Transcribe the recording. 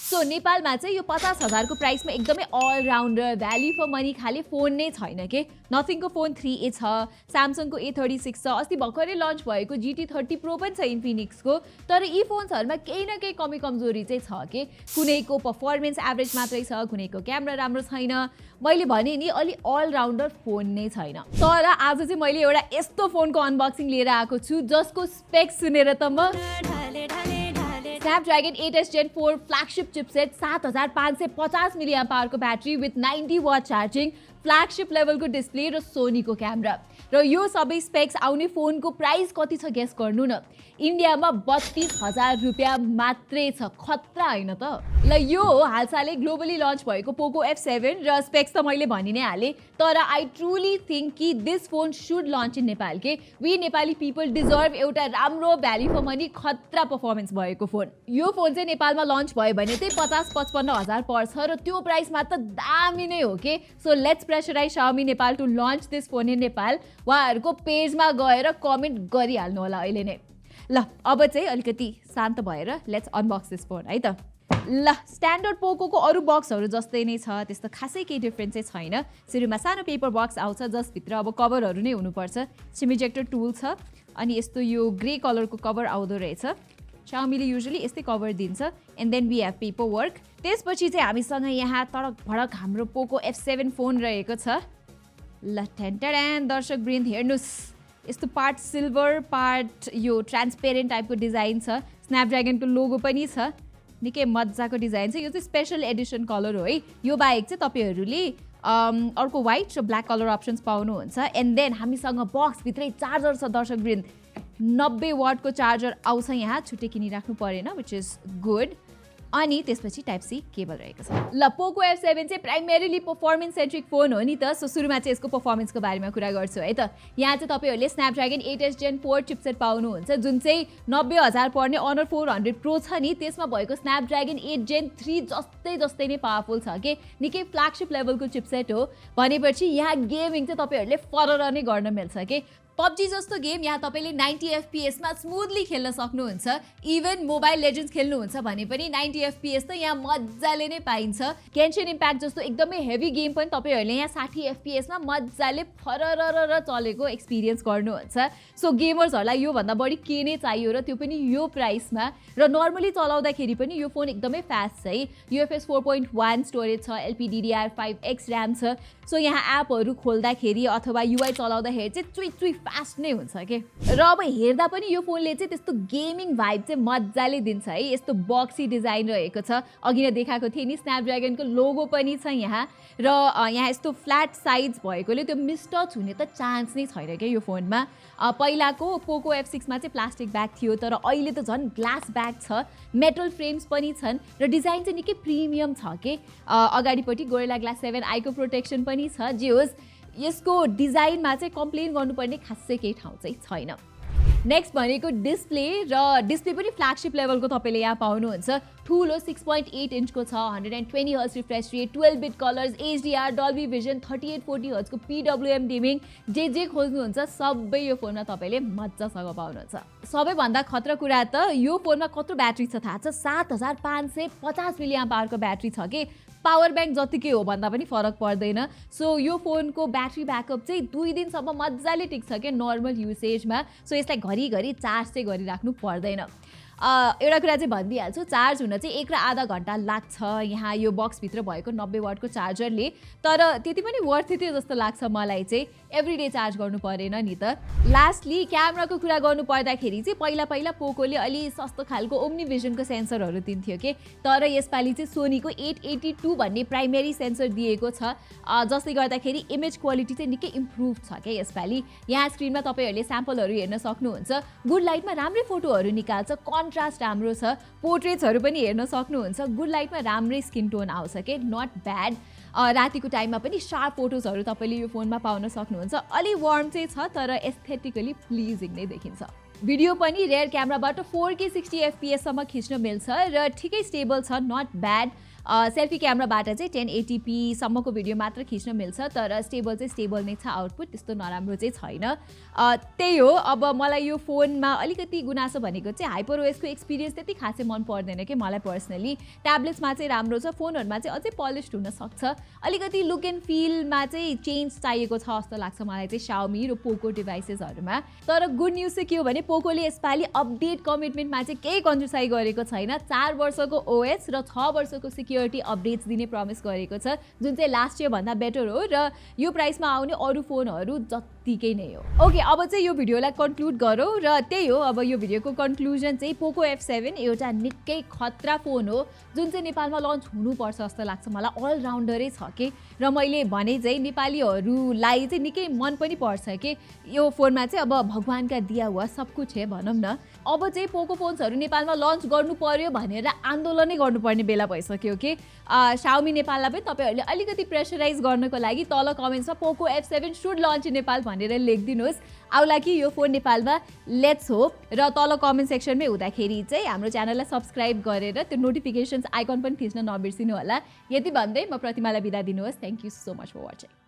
So नेपालमा चाहिँ यो 50,000 को प्राइसमा एकदमै अलराउन्डर भ्याल्यु फर मनी खाले फोन नै छैन के। नथिङको फोन 3A छ, स्यामसङको A36 छ, अस्ति भर्खरै लन्च भएको GT30 Pro पनि छ इन्फिनिक्सको। तर यी फोन्सहरुमा केही न केही कमी कमजोरी चाहिँ छ के। कुनैको परफर्मेन्स एभरेज मात्रै छ, कुनैको क्यामेरा राम्रो छैन। मैले भने नि अलि अलराउन्डर फोन नै छैन। तर आज चाहिँ मैले एउटा यस्तो फोनको अनबक्सिङ लिएर आएको छु जसको स्पेक्स सुनेर त म Snapdragon 8S Gen 4 flagship chipset 7550 mAh को ब्याट्री with 90 watt चार्जिङ, फ्ल्यागशिप लेभलको डिस्प्ले र सोनीको क्यामेरा र यो सबै स्पेक्स आउने फोनको प्राइस कति छ गेस गर्नु न। इन्डियामा 32,000 रुपैयाँ मात्रै छ, खतरा हैन त। ल यो हो हालसालै ग्लोबली लन्च भएको Poco F7 र स्पेक्स त मैले भनि नै हाले। तर आई ट्रुली थिंक कि this phone should launch in Nepal के। वी नेपाली पिपल डिजर्भ एउटा राम्रो भ्याल्यु फर मनी खतरा परफर्मेन्स भएको फोन। यो फोन चाहिँ नेपालमा लन्च भयो भने चाहिँ 50-55 हजार पर्छ र त्यो प्राइसमा त दामी नै हो के। So let's pressurise Xiaomi Nepal to launch this phone in Nepal. उहाँहरुको पेजमा गएर कमेन्ट गरिहाल्नु होला अहिले नै। ल अब चाहिँ अलिकति शान्त भएर लेट्स अनबक्स दिस फोन है त। ल स्ट्यान्डर्ड पोको को अरु बक्सहरु जस्तै नै छ, त्यस्तो खासै केही डिफरेन्स चाहिँ छैन। सुरुमा सानो पेपर बक्स आउँछ जसभित्र अब कभरहरु नै हुनुपर्छ। सिम इजेक्टर टुल छ अनि यस्तो यो ग्रे कलरको कभर आउँदो रहेछ। Xiaomi ले युजुअली यस्तै कभर दिन्छ and then we have paper work. त्यसपछि चाहिँ हामीसँग यहाँ तडक भडक हाम्रो Poco F7 फोन रहेको छ। ल टेन्टडन दर्शक वृन्द हेर्नुस्, यस्तो पार्ट सिल्भर पार्ट यो ट्रान्सपेरेन्ट टाइपको डिजाइन छ। स्न्यापड्रागनको लोगो पनि छ, निकै मज्जाको डिजाइन छ। यो चाहिँ स्पेशल एडिसन कलर हो है। यो बाहेक चाहिँ तपाईहरुले अर्को व्हाइट र ब्ल्याक कलर अप्सन्स पाउनुहुन्छ। एन्ड देन हामीसँग बक्स भित्रै चार्जर छ दर्शक वृन्द। 90 वाट को चार्जर आउँछ यहाँ, छुट्टै किनिराख्नु परेन, विच इज गुड। अनि त्यसपछि टाइप सी केबल रहेको छ। ल Poco F7 चाहिँ प्राइमेरीली परफर्मेन्स सेन्ट्रिक फोन हो नि त। सो सुरुमा चाहिँ यसको परफर्मेन्सको बारेमा कुरा गर्छु है त। यहाँ चाहिँ तपाईहरुले Snapdragon 8S Gen 4 चिपसेट पाउनुहुन्छ जुन चाहिँ 90,000 पर्ने Honor 400 Pro छ नि त्यसमा भएको Snapdragon 8 Gen 3 जस्तै नै पावरफुल छ के। निकै फ्ल्यागशिप लेभलको चिपसेट हो भनेपछि यहाँ गेमिङ चाहिँ तपाईहरुले फरर नै गर्न मिल्छ के। PUBG जस्तो गेम यहाँ तपाईले 90 FPS मा स्मुथली खेल्न सक्नुहुन्छ। इभन मोबाइल लेजेन्ड्स खेल्नुहुन्छ भने पनि 90 FPS त यहाँ मज्जाले नै पाइन्छ। गेन्शिन इम्प्याक्ट जस्तो एकदमै हेभी गेम पनि तपाईहरुले यहाँ 60 FPS मा मज्जाले फररर चलेको एक्सपिरियन्स गर्नुहुन्छ। सो गेमर्सहरुलाई यो भन्दा बढी के नै चाहियो र त्यो पनि यो प्राइसमा। र नर्मली चलाउँदाखेरि पनि यो फोन एकदमै फास्ट छ है। UFS 4.1 स्टोरेज छ, LPDDR5X RAM छ। सो यहाँ एपहरु खोल्दाखेरि अथवा UI चलाउँदाखेरि चाहिँ चुई फास्ट नै हुन्छ के। र अब हेर्दा पनि यो फोनले चाहिँ त्यस्तो गेमिङ भाइब चाहिँ मज्जाले दिन्छ है। यस्तो बक्सी डिजाइन रहेको छ। अघि नै देखाएको थिए नि स्न्यापड्रागनको लोगो पनि छ यहाँ। र यहाँ यस्तो फ्ल्याट साइज भएकोले त्यो मिसटच हुने त चान्स नै छैन के यो फोनमा। पहिलाको Poco F6 मा चाहिँ प्लास्टिक ब्याग थियो तर अहिले त झन् ग्लास ब्याग छ। मेटल फ्रेम्स पनि छन् र डिजाइन चाहिँ निकै प्रिमियम छ के। अगाडिपट्टि गोरिल्ला ग्लास 7i को प्रोटेक्सन पनि छ। जे होस् यसको डिजाइनमा चाहिँ कम्प्लेन गर्नुपर्ने खासै केही ठाउँ चाहिँ छैन। नेक्स्ट भनेको डिस्प्ले र डिस्प्ले पनि फ्ल्यागशिप लेभलको तपाईले यहाँ पाउनुहुन्छ। ठुलो 6.8 इन्चको छ, 120 hertz refresh rate, 12 bit colours, HDR, Dolby Vision, 3840 hertz को PWM डिमिङ, जे खोज्नुहुन्छ सबै यो फोनमा तपाईले मज्जासँग पाउनुहुन्छ। सबैभन्दा खतरा कुरा त यो फोनमा कत्रो ब्याट्री छ थाहा छ? 7550 mAh को ब्याट्री छ के। पावर ब्याङ्क जतिकै हो भन्दा पनि फरक पर्दैन। सो यो फोनको ब्याट्री ब्याकअप चाहिँ 2 दिनसम्म मज्जाले टिक्छ के नर्मल युसेजमा। सो यसलाई घरिघरि चार्ज चाहिँ गरिराख्नु पर्दैन। एउटा कुरा चाहिँ भनिदिइहाल्छु, चार्ज हुन चाहिँ 1 र आधा घण्टा लाग्छ यहाँ यो बक्सभित्र भएको 90 वाटको चार्जरले। तर त्यति पनि वर्थ इट जस्तो लाग्छ मलाई चाहिँ। एभ्रीडे चार्ज गर्नु परेन नि त। लास्टली क्यामेराको कुरा गर्नु पर्दाखेरि चाहिँ पहिला पोकोले अलि सस्तो खालको ओम्नी भिजनको सेन्सरहरू दिन्थ्यो के। तर यसपालि चाहिँ सोनीको 882 भन्ने प्राइमेरी सेन्सर दिएको छ जसले गर्दाखेरि इमेज क्वालिटी चाहिँ निकै इम्प्रुभ छ के यसपालि। यहाँ स्क्रिनमा तपाईहरुले स्याम्पलहरू हेर्न सक्नुहुन्छ। गुड लाइटमा राम्रै फोटोहरू निकाल्छ, कन्ट्रास्ट राम्रो छ। पोर्ट्रेट्सहरू पनि हेर्न सक्नुहुन्छ। गुड लाइटमा राम्रै स्किन टोन आउँछ के, नट ब्याड। रातिको टाइममा पनि शार्प फोटोजहरू तपाईले यो फोनमा पाउन सक्नुहुन्छ। अलि वार्म चाहिँ छ तर एस्थेटिकली प्लिजिङ नै देखिन्छ। भिडियो पनि रेयर क्यामेराबाट 4K 60 FPS सम्म खिच्न मिल्छ र ठिकै स्टेबल छ, नट ब्याड। सेल्फी क्यामेराबाट चाहिँ 1080p सम्मको भिडियो मात्र खिच्न मिल्छ, तर स्टेबल नै छ आउटपुट, त्यस्तो नराम्रो चाहिँ छैन। त्यही हो, अब मलाई यो फोनमा अलिकति गुनासो भनेको चाहिँ हाइपर ओएसको एक्सपिरियन्स त्यति खासै मन पर्दैन कि मलाई पर्सनली। ट्याब्लेट्समा चाहिँ राम्रो छ, फोनहरूमा चाहिँ अझै पोलिस्ड हुनसक्छ, अलिकति लुक एन्ड फिलमा चाहिँ चेन्ज चाहिएको छ जस्तो लाग्छ मलाई चाहिँ Xiaomi र पोको डिभाइसेसहरूमा। तर गुड न्युज चाहिँ के हो भने पोकोले यसपालि अपडेट कमिटमेन्टमा चाहिँ केही कन्जुसाइ गरेको छैन। 4 वर्षको ओएस र 6 वर्षको सिक्योरिटी अपडेट्स दिने प्रमिस गरेको छ, जुन चाहिँ लास्ट इयर भन्दा बेटर हो र यो प्राइसमा आउने अरू फोनहरू जत्तिकै नै हो। ओके, अब चाहिँ यो भिडियोलाई कन्क्लुड गरौँ र त्यही हो, अब यो भिडियोको कन्क्लुजन चाहिँ पोको F7 एउटा निकै खतरा फोन हो, जुन चाहिँ नेपालमा लन्च हुनुपर्छ जस्तो लाग्छ मलाई। अलराउन्डरै छ कि, र मैले भने चाहिँ नेपालीहरूलाई चाहिँ निकै मन पनि पर्छ कि यो फोनमा चाहिँ अब भगवानका दिया हुआ सब कुछ है भनौँ न। अब चाहिँ पोको फोन्सहरू नेपालमा लन्च गर्नु पर्यो भनेर आन्दोलनै गर्नुपर्ने बेला भइसक्यो कि Xiaomi नेपाललाई पनि तपाईँहरूले अलिकति प्रेसराइज गर्नको लागि तल कमेन्ट्समा पोको F7 should lunch in Nepal भनेर लेखिदिनुहोस्। आउला कि यो फोन नेपालमा, लेट्स होप। र तल कमेन्ट सेक्सनमै हुँदाखेरि चाहिँ हाम्रो च्यानललाई सब्सक्राइब गरेर त्यो नोटिफिकेसन्स आइकन पनि थिच्न नबिर्सिनु होला। यति भन्दै म प्रतिमालाई बिदा दिनुहोस्। Thank you so much for watching.